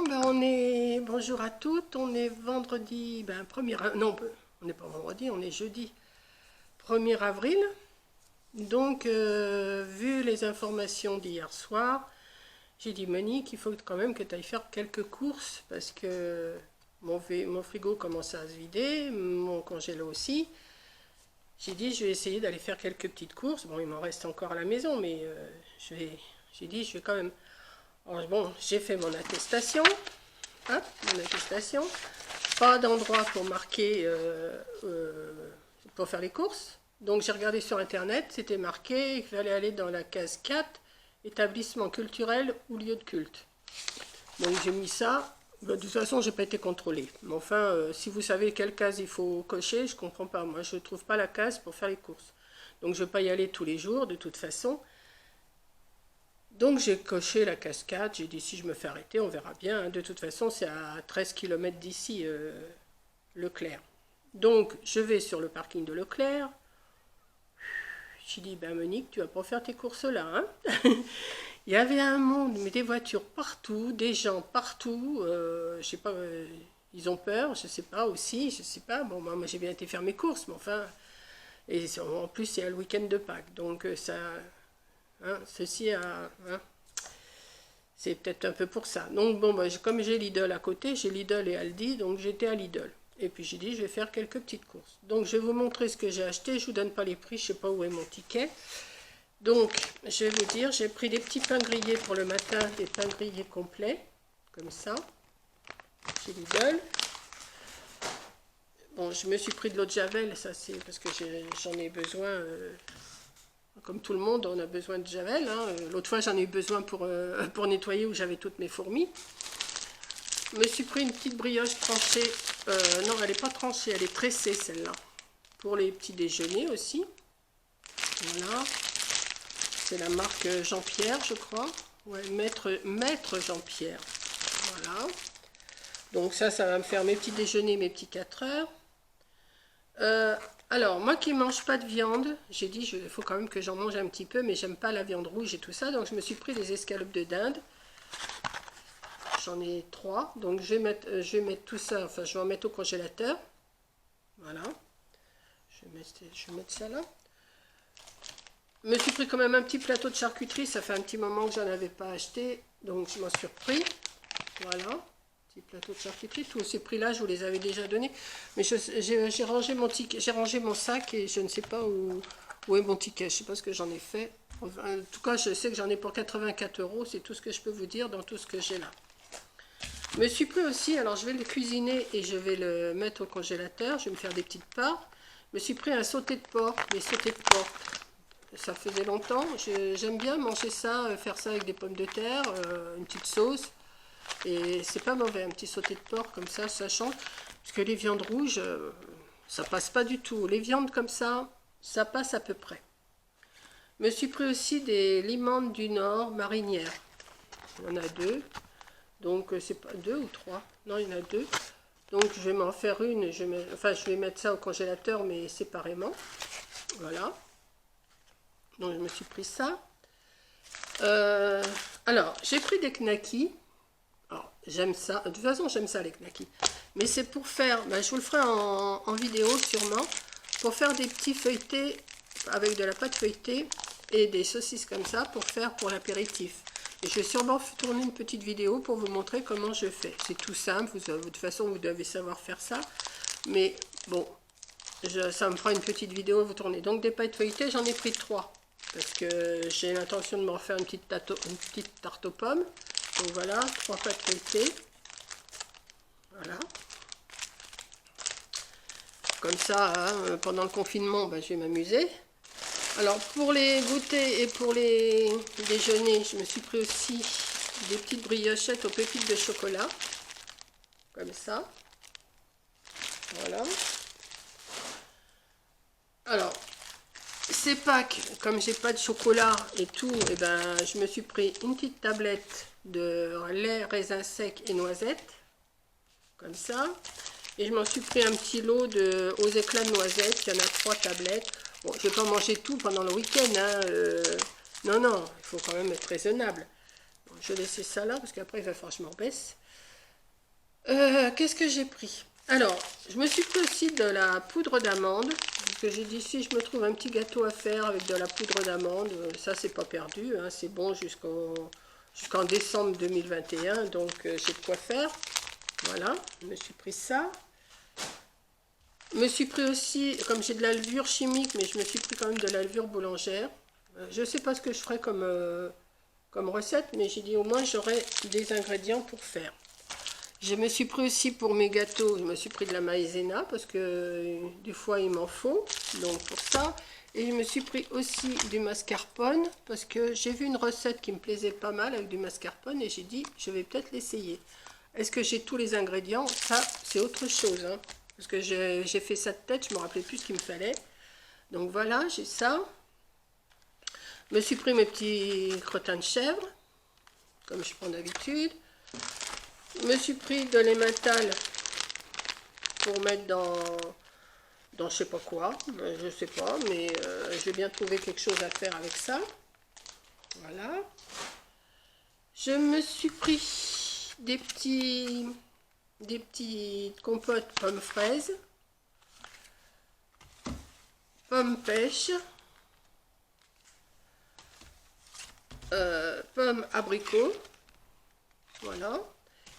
Bon, ben on est... Bonjour à toutes, on est vendredi... Ben, Non, on n'est pas vendredi, on est jeudi 1er avril. Donc, vu les informations d'hier soir, j'ai dit, Monique, il faut quand même que tu ailles faire quelques courses, parce que mon frigo commence à se vider, mon congélo aussi. J'ai dit, je vais essayer d'aller faire quelques petites courses. Bon, il m'en reste encore à la maison, mais j'ai dit, je vais quand même... Alors, bon, j'ai fait mon attestation. Hein, mon attestation. Pas d'endroit pour marquer, pour faire les courses. Donc, j'ai regardé sur Internet, c'était marqué qu'il fallait aller dans la case 4, établissement culturel ou lieu de culte. Donc, j'ai mis ça. De toute façon, je n'ai pas été contrôlée. Mais enfin, si vous savez quelle case il faut cocher, je ne comprends pas. Moi, je ne trouve pas la case pour faire les courses. Donc, je ne vais pas y aller tous les jours, de toute façon. Donc, j'ai coché la case 4. J'ai dit, si je me fais arrêter, on verra bien. De toute façon, c'est à 13 km d'ici, Leclerc. Donc, je vais sur le parking de Leclerc. J'ai dit, ben Monique, tu vas pas faire tes courses là, hein. Il y avait un monde, mais des voitures partout, des gens partout, je sais pas, ils ont peur, je sais pas aussi, je sais pas. Bon, moi j'ai bien été faire mes courses, mais enfin, et en plus c'est le week-end de Pâques, donc ça, hein, ceci a, hein, c'est peut-être un peu pour ça. Donc bon, bah, comme j'ai Lidl à côté, j'ai Lidl et Aldi, donc j'étais à Lidl. Et puis j'ai dit, je vais faire quelques petites courses. Donc je vais vous montrer ce que j'ai acheté, je vous donne pas les prix, je sais pas où est mon ticket. Donc, je vais vous dire, j'ai pris des petits pains grillés pour le matin, des pains grillés complets, comme ça, chez Lidl. Bon, je me suis pris de l'eau de Javel, ça c'est parce que j'en ai besoin, comme tout le monde, on a besoin de Javel. Hein. L'autre fois, j'en ai eu besoin pour nettoyer où j'avais toutes mes fourmis. Je me suis pris une petite brioche tranchée, non, elle n'est pas tranchée, elle est tressée celle-là, pour les petits déjeuners aussi. Voilà. C'est la marque Jean-Pierre, je crois. Ouais, Maître Jean-Pierre. Voilà. Donc ça va me faire mes petits déjeuners, mes petits 4 heures. Alors, moi qui ne mange pas de viande, j'ai dit, il faut quand même que j'en mange un petit peu, mais j'aime pas la viande rouge et tout ça. Donc je me suis pris des escalopes de dinde. J'en ai 3. Donc je vais mettre tout ça, enfin je vais en mettre au congélateur. Voilà. Je vais mettre ça là. Je me suis pris quand même un petit plateau de charcuterie, ça fait un petit moment que j'en avais pas acheté, donc je m'en suis repris. Voilà, petit plateau de charcuterie, tous ces prix-là, je vous les avais déjà donnés. Mais j'ai rangé mon ticket, j'ai rangé mon sac et je ne sais pas où est mon ticket, je ne sais pas ce que j'en ai fait. En tout cas, je sais que j'en ai pour 84 €, c'est tout ce que je peux vous dire dans tout ce que j'ai là. Je me suis pris aussi, alors je vais le cuisiner et je vais le mettre au congélateur, je vais me faire des petites parts. Je me suis pris un sauté de porc, les sautés de porc. Ça faisait longtemps, j'aime bien manger ça, faire ça avec des pommes de terre, une petite sauce. Et c'est pas mauvais, un petit sauté de porc comme ça change. Parce que les viandes rouges, ça passe pas du tout. Les viandes comme ça passe à peu près. Je me suis pris aussi des limandes du Nord marinières. Il y en a 2. Donc c'est pas 2 ou 3. Non, il y en a 2. Donc je vais m'en faire une. Je vais mettre ça au congélateur, mais séparément. Voilà. Donc je me suis pris ça. Alors, j'ai pris des knackis. Alors, j'aime ça. De toute façon, j'aime ça, les knackis. Mais c'est pour faire, je vous le ferai en vidéo sûrement, pour faire des petits feuilletés avec de la pâte feuilletée et des saucisses comme ça pour faire pour l'apéritif. Et je vais sûrement tourner une petite vidéo pour vous montrer comment je fais. C'est tout simple. De toute façon, vous devez savoir faire ça. Mais bon, ça me fera une petite vidéo à vous tourner. Donc, des pâtes feuilletées, j'en ai pris 3. Parce que j'ai l'intention de me refaire une petite tarte aux pommes. Donc voilà, 3 pâtes feuilletées. Voilà. Comme ça, hein, pendant le confinement, je vais m'amuser. Alors pour les goûters et pour les déjeuners, je me suis pris aussi des petites briochettes aux pépites de chocolat. Comme ça. Voilà. Alors, ces Pâques, comme j'ai pas de chocolat et tout, et je me suis pris une petite tablette de lait, raisin sec et noisettes, comme ça. Et je m'en suis pris un petit lot aux éclats de noisettes, il y en a 3 tablettes. Bon, je vais pas manger tout pendant le week-end, hein, non, il faut quand même être raisonnable. Bon, je vais laisser ça là, parce qu'après il va falloir que je m'en baisse. Qu'est-ce que j'ai pris? Alors, je me suis pris aussi de la poudre d'amande. Parce que j'ai dit, si je me trouve un petit gâteau à faire avec de la poudre d'amande, ça, c'est pas perdu. Hein, c'est bon jusqu'en décembre 2021. Donc, j'ai de quoi faire. Voilà, je me suis pris ça. Je me suis pris aussi, comme j'ai de la levure chimique, mais je me suis pris quand même de la levure boulangère. Je sais pas ce que je ferai comme recette, mais j'ai dit au moins j'aurai des ingrédients pour faire. Je me suis pris aussi pour mes gâteaux, je me suis pris de la maïzena parce que des fois il m'en faut, donc pour ça. Et je me suis pris aussi du mascarpone parce que j'ai vu une recette qui me plaisait pas mal avec du mascarpone et j'ai dit je vais peut-être l'essayer. Est-ce que j'ai tous les ingrédients? Ça c'est autre chose, hein, parce que j'ai fait ça de tête, je me rappelais plus ce qu'il me fallait. Donc voilà, j'ai ça. Je me suis pris mes petits crottins de chèvre, comme je prends d'habitude. Je me suis pris de l'emmental pour mettre dans je sais pas quoi, je sais pas, mais je vais bien trouver quelque chose à faire avec ça. Voilà. Je me suis pris des petites compotes pommes fraises, pommes pêche, pommes abricots, voilà.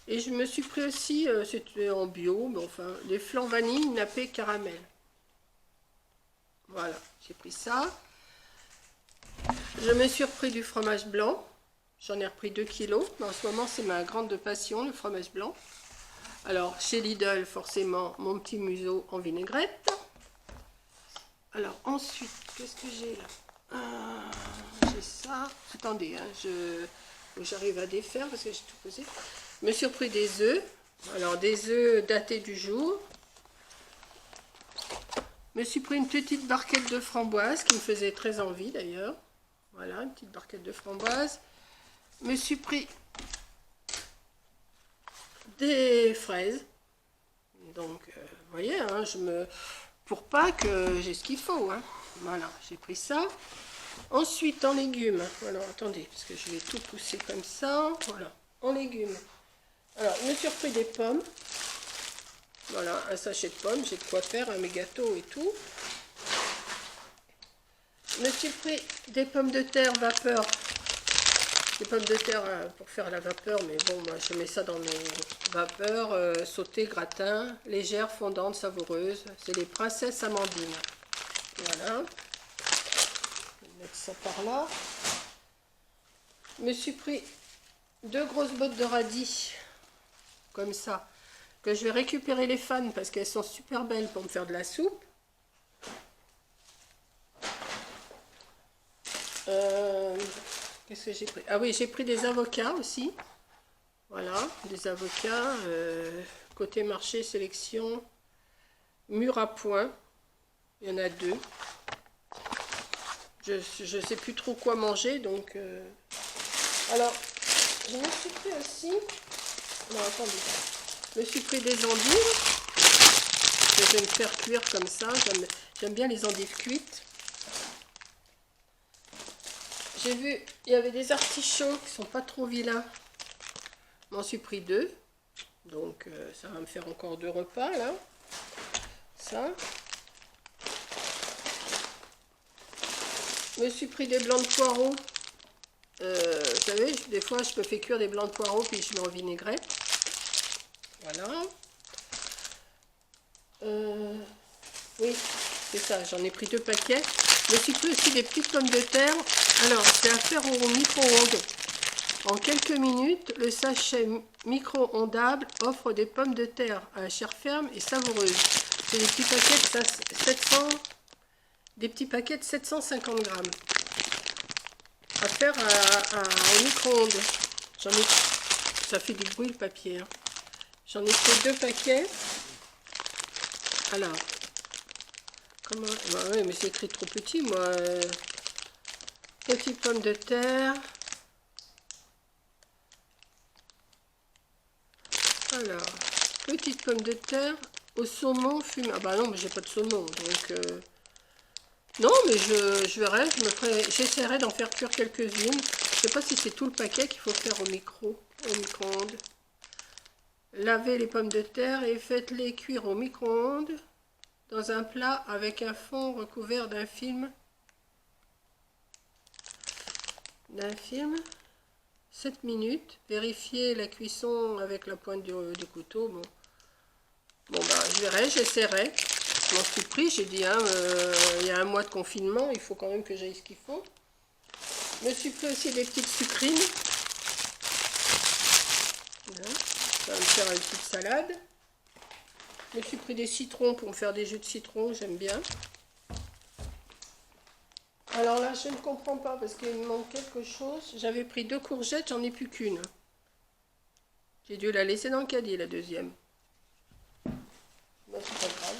Et je me suis pris aussi, c'était en bio, mais enfin, des flancs vanille nappés caramel. Voilà, j'ai pris ça. Je me suis repris du fromage blanc. J'en ai repris 2 kilos. Mais en ce moment, c'est ma grande passion, le fromage blanc. Alors, chez Lidl, forcément, mon petit museau en vinaigrette. Alors, ensuite, qu'est-ce que j'ai là? J'ai ça. Attendez, hein, j'arrive à défaire parce que j'ai tout posé. Je me suis repris des œufs. Alors, des œufs datés du jour. Je me suis pris une petite barquette de framboises qui me faisait très envie d'ailleurs. Voilà, une petite barquette de framboises. Je me suis pris des fraises. Donc, vous voyez, hein, pour pas que j'ai ce qu'il faut. Hein. Voilà, j'ai pris ça. Ensuite, en légumes. Alors, attendez, parce que je vais tout pousser comme ça. Voilà, en légumes. Alors, je me suis repris des pommes. Voilà, un sachet de pommes. J'ai de quoi faire mes gâteaux et tout. Je me suis pris des pommes de terre vapeur. Des pommes de terre pour faire la vapeur, mais bon, moi je mets ça dans mes vapeurs, sautées, gratin, légères, fondantes, savoureuses. C'est les princesses amandines. Voilà. Je vais mettre ça par là. Je me suis pris 2 grosses bottes de radis, comme ça, que je vais récupérer les fans parce qu'elles sont super belles pour me faire de la soupe. Qu'est-ce que j'ai pris? Ah oui, j'ai pris des avocats aussi. Voilà, des avocats. Côté marché, sélection. Mûr à point. Il y en a 2. Je ne sais plus trop quoi manger, donc... Alors, je me suis pris aussi... Non, attendez. Je me suis pris des endives. Que je vais me faire cuire comme ça. J'aime bien les endives cuites. J'ai vu, il y avait des artichauts qui sont pas trop vilains. M'en suis pris 2. Donc, ça va me faire encore 2 repas, là. Ça. Je me suis pris des blancs de poireaux. Vous savez, des fois, je me fais cuire des blancs de poireaux, puis je mets en vinaigrette. Voilà. Oui, c'est ça. J'en ai pris 2 paquets. Je me suis pris aussi des petites pommes de terre. Alors, c'est à faire au micro-ondes. En quelques minutes, le sachet micro-ondable offre des pommes de terre à la chair ferme et savoureuse. C'est des petits paquets de 750 grammes. À faire au micro-ondes. Ça fait du bruit le papier. Hein. J'en ai fait 2 paquets. Alors, comment... Bah oui, mais c'est écrit trop petit, moi. Petites pommes de terre. Alors, petites pommes de terre au saumon fumé. Ah bah non, mais j'ai pas de saumon, donc... Non, mais je verrai, j'essaierai d'en faire cuire quelques-unes. Je sais pas si c'est tout le paquet qu'il faut faire au micro-ondes. Lavez les pommes de terre et faites-les cuire au micro-ondes dans un plat avec un fond recouvert d'un film. 7 minutes. Vérifiez la cuisson avec la pointe du couteau. Bon, bah, je verrai, j'essaierai. Je m'en suis pris, j'ai dit, hein, il y a un mois de confinement, il faut quand même que j'aille ce qu'il faut. Je me suis pris aussi des petites sucrines. Voilà. Ça va me faire une petite salade. Je me suis pris des citrons pour me faire des jus de citron, j'aime bien. Alors là, je ne comprends pas parce qu'il me manque quelque chose. J'avais pris 2 courgettes, j'en ai plus qu'une. J'ai dû la laisser dans le caddie, la deuxième. Bon, c'est pas grave.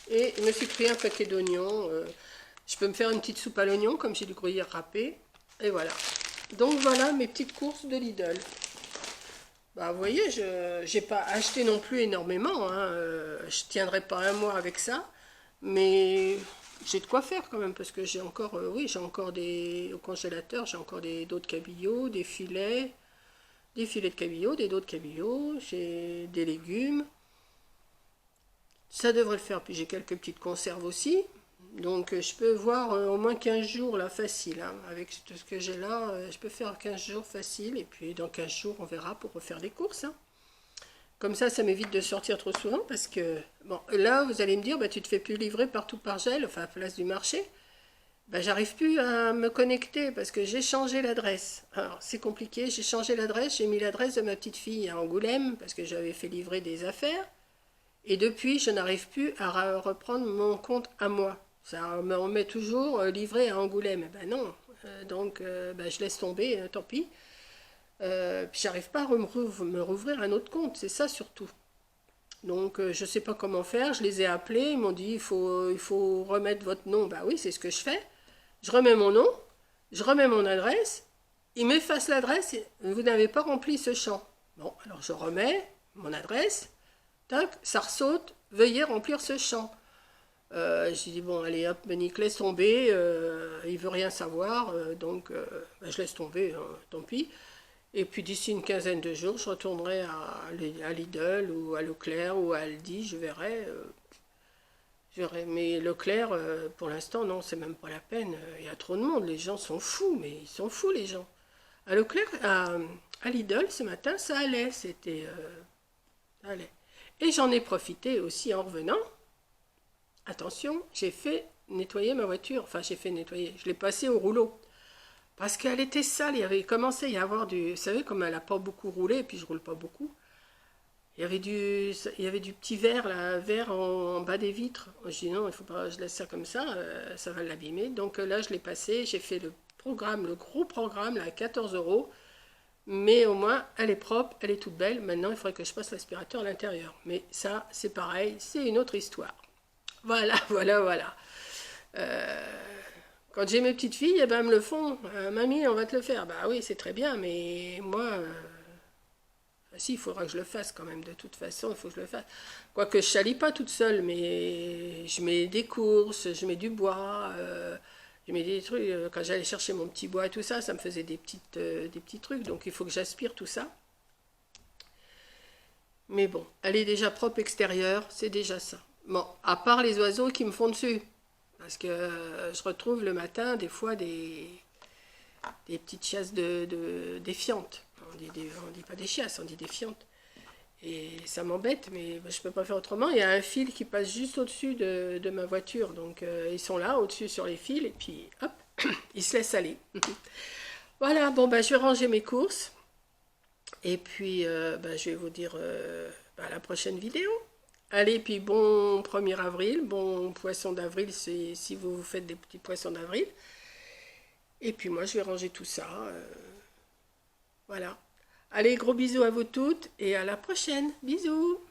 Et je me suis pris un paquet d'oignons. Je peux me faire une petite soupe à l'oignon, comme j'ai du gruyère râpé. Et voilà. Donc voilà mes petites courses de Lidl. Bah, vous voyez, je n'ai pas acheté non plus énormément. Hein. Je ne tiendrai pas un mois avec ça. Mais j'ai de quoi faire quand même, parce que j'ai encore, oui, j'ai encore au congélateur, j'ai encore des dos de cabillaud, des filets de cabillaud, des dos de cabillaud, j'ai des légumes. Ça devrait le faire, puis j'ai quelques petites conserves aussi. Donc je peux voir au moins 15 jours là facile. Hein. Avec tout ce que j'ai là, je peux faire 15 jours facile. Et puis dans 15 jours, on verra pour refaire des courses. Hein. Comme ça m'évite de sortir trop souvent parce que, bon, là, vous allez me dire, bah, tu te fais plus livrer partout par gel, enfin, à la place du marché. Bah, j'arrive plus à me connecter parce que j'ai changé l'adresse. Alors, c'est compliqué, j'ai changé l'adresse, j'ai mis l'adresse de ma petite fille à Angoulême parce que j'avais fait livrer des affaires. Et depuis, je n'arrive plus à reprendre mon compte à moi. Ça me met toujours livré à Angoulême. Eh ben non, donc bah, je laisse tomber, tant pis. Puis j'arrive pas à me rouvrir un autre compte, c'est ça surtout. Donc je sais pas comment faire, je les ai appelés, ils m'ont dit il faut remettre votre nom. Bah oui, c'est ce que je fais. Je remets mon nom, je remets mon adresse, ils m'effacent l'adresse, vous n'avez pas rempli ce champ. Bon, alors je remets mon adresse, tac, ça ressaute, veuillez remplir ce champ. J'ai dit bon allez hop, Monique laisse tomber, il veut rien savoir, donc bah, je laisse tomber, hein, tant pis. Et puis d'ici une quinzaine de jours, je retournerai à Lidl ou à Leclerc ou à Aldi, je verrai. Mais Leclerc, pour l'instant, non, c'est même pas la peine. Il y a trop de monde, les gens sont fous, mais ils sont fous les gens. À Leclerc, à Lidl, ce matin, ça allait, ça allait. Et j'en ai profité aussi en revenant. Attention, j'ai fait nettoyer ma voiture, enfin j'ai fait nettoyer, je l'ai passée au rouleau. Parce qu'elle était sale, il commençait à y avoir du... Vous savez, comme elle n'a pas beaucoup roulé, et puis je roule pas beaucoup, il y avait du petit verre, là, verre en bas des vitres. Je dis non, il faut pas, je laisse ça comme ça va l'abîmer. Donc là, je l'ai passé, j'ai fait le programme, le gros programme, là, à 14 €. Mais au moins, elle est propre, elle est toute belle. Maintenant, il faudrait que je passe l'aspirateur à l'intérieur. Mais ça, c'est pareil, c'est une autre histoire. Voilà, voilà. Quand j'ai mes petites filles, eh ben, elles me le font. Mamie, on va te le faire. Bah oui, c'est très bien, mais moi, si, il faudra que je le fasse quand même. De toute façon, il faut que je le fasse. Quoique je salis pas toute seule, mais je mets des courses, je mets du bois, je mets des trucs. Quand j'allais chercher mon petit bois et tout ça, ça me faisait des petits trucs. Donc il faut que j'aspire tout ça. Mais bon, elle est déjà propre extérieure, c'est déjà ça. Bon, à part les oiseaux qui me font dessus. Parce que je retrouve le matin des fois des petites chasses des fientes. On dit pas des chasses, on dit des fientes. Et ça m'embête, mais je ne peux pas faire autrement. Il y a un fil qui passe juste au-dessus de ma voiture. Donc ils sont là, au-dessus sur les fils, et puis hop, ils se laissent aller. Voilà, bon, je vais ranger mes courses. Et puis je vais vous dire à la prochaine vidéo. Allez, puis bon 1er avril, bon poisson d'avril si vous faites des petits poissons d'avril. Et puis moi, je vais ranger tout ça. Voilà. Allez, gros bisous à vous toutes et à la prochaine. Bisous!